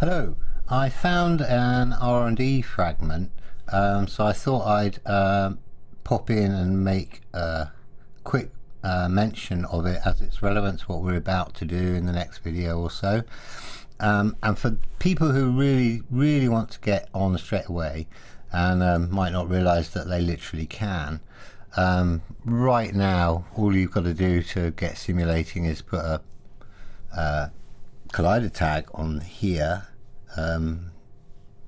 Hello, I found an R&D fragment, so I thought I'd pop in and make a quick mention of it as it's relevant to what we're about to do in the next video or so. And for people who really want to get on straight away and might not realize that they literally can, right now all you've got to do to get simulating is put a collider tag on here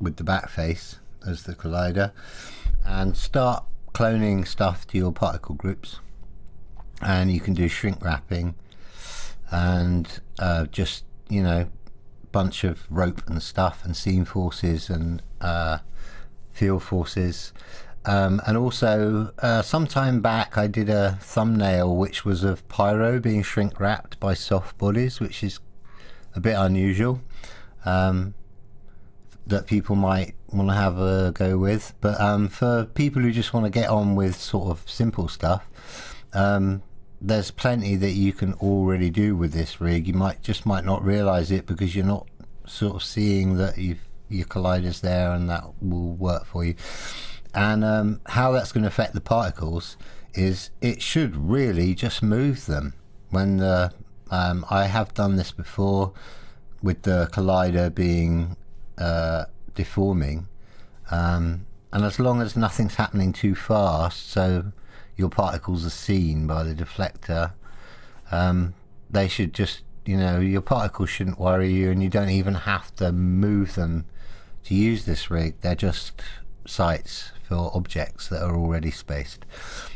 with the back face as the collider, and start cloning stuff to your particle groups. And you can do shrink wrapping and just, you know, bunch of rope and stuff and seam forces and field forces. And also some time back I did a thumbnail which was of Pyro being shrink wrapped by soft bodies, which is a bit unusual, that people might want to have a go with. But for people who just want to get on with sort of simple stuff, there's plenty that you can already do with this rig. You might not realize it because you're not sort of seeing that your collider's there, and that will work for you. And how that's going to affect the particles is it should really just move them. When I have done this before with the collider being deforming, and as long as nothing's happening too fast, so your particles are seen by the deflector, they should just, you know, your particles shouldn't worry you, and you don't even have to move them to use this rig. They're just sites for objects that are already spaced.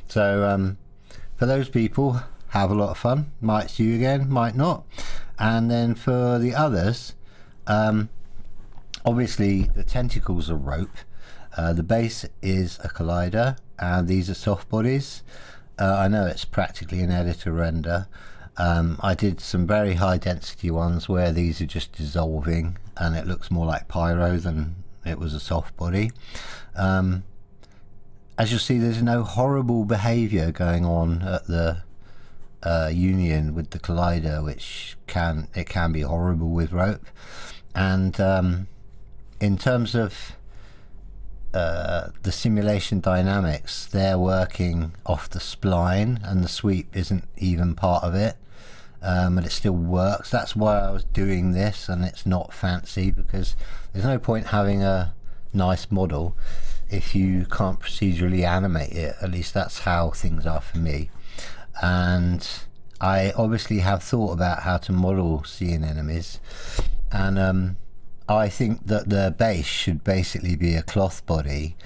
So for those people, have a lot of fun. Might see you again, might not. And then for the others, obviously the tentacles are rope, the base is a collider, and these are soft bodies. I know it's practically an editor render. I did some very high density ones where these are just dissolving and it looks more like Pyro than it was a soft body. As you'll see, there's no horrible behavior going on at the union with the collider, which can be horrible with rope. And in terms of the simulation dynamics, they're working off the spline and the sweep isn't even part of it, and it still works. That's why I was doing this, and it's not fancy, because there's no point having a nice model if you can't procedurally animate it. At least that's how things are for me. And I obviously have thought about how to model sea anemones, and I think that the base should basically be a cloth body,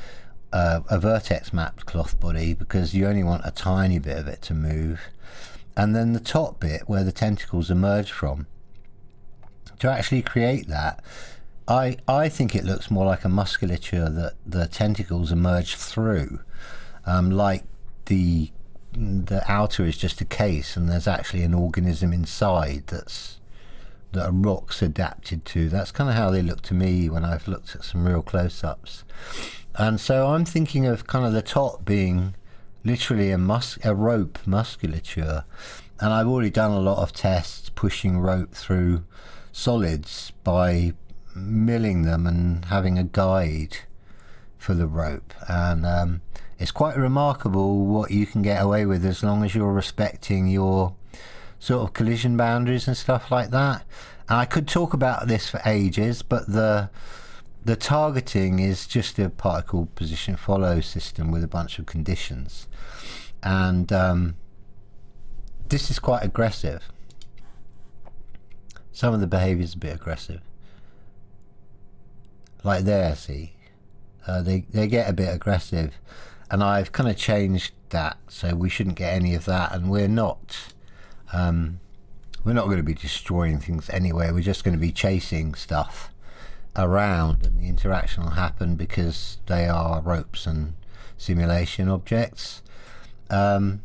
a vertex mapped cloth body, because you only want a tiny bit of it to move. And then the top bit where the tentacles emerge from, to actually create that, I think it looks more like a musculature that the tentacles emerge through, like the outer is just a case and there's actually an organism inside that a rock's adapted to. That's kind of how they look to me when I've looked at some real close-ups. And so I'm thinking of kind of the top being literally a rope musculature. And I've already done a lot of tests pushing rope through solids by milling them and having a guide for the rope. And it's quite remarkable what you can get away with as long as you're respecting your sort of collision boundaries and stuff like that. And I could talk about this for ages, but the targeting is just a particle position follow system with a bunch of conditions, and this is quite aggressive. Some of the behavior is a bit aggressive, like there, see, they get a bit aggressive, and I've kind of changed that so we shouldn't get any of that. And we're not going to be destroying things anyway. We're just going to be chasing stuff around, and the interaction will happen because they are ropes and simulation objects. But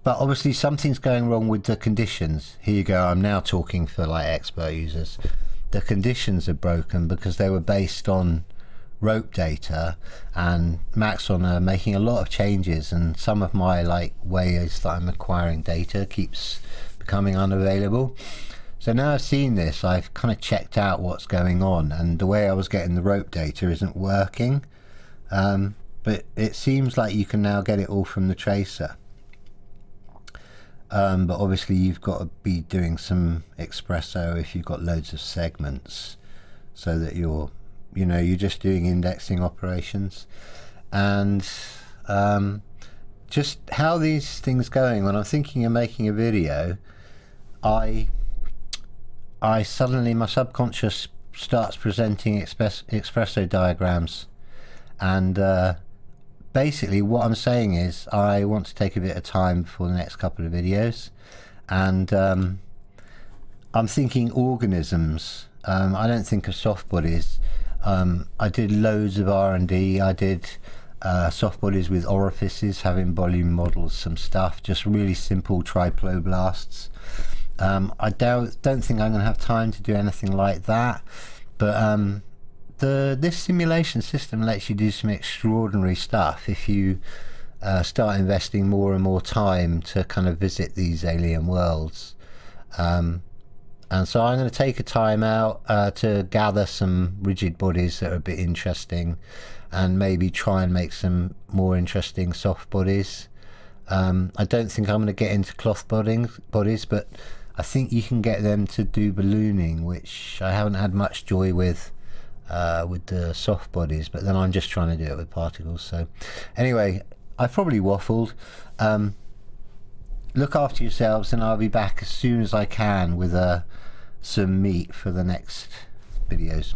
obviously something's going wrong with the conditions. Here you go, I'm now talking for like expert users. The conditions are broken because they were based on rope data, and Maxon are making a lot of changes, and some of my ways that I'm acquiring data keeps becoming unavailable. So now I've seen this, I've kind of checked out what's going on, and the way I was getting the rope data isn't working. But it seems like you can now get it all from the tracer. But obviously you've got to be doing some espresso if you've got loads of segments, so that you're just doing indexing operations. And just how these things going, when I'm thinking of making a video, I suddenly, my subconscious starts presenting espresso diagrams, and basically what I'm saying is I want to take a bit of time for the next couple of videos, and I'm thinking organisms. I don't think of soft bodies. I did loads of R&D. I did soft bodies with orifices, having volume models, some stuff, just really simple triploblasts. I don't think I'm going to have time to do anything like that, but this simulation system lets you do some extraordinary stuff if you start investing more and more time to kind of visit these alien worlds. And so I'm going to take a time out to gather some rigid bodies that are a bit interesting, and maybe try and make some more interesting soft bodies. I don't think I'm going to get into cloth bodies, but I think you can get them to do ballooning, which I haven't had much joy with the soft bodies, but then I'm just trying to do it with particles. So anyway, I probably waffled. Look after yourselves, and I'll be back as soon as I can with some meat for the next videos.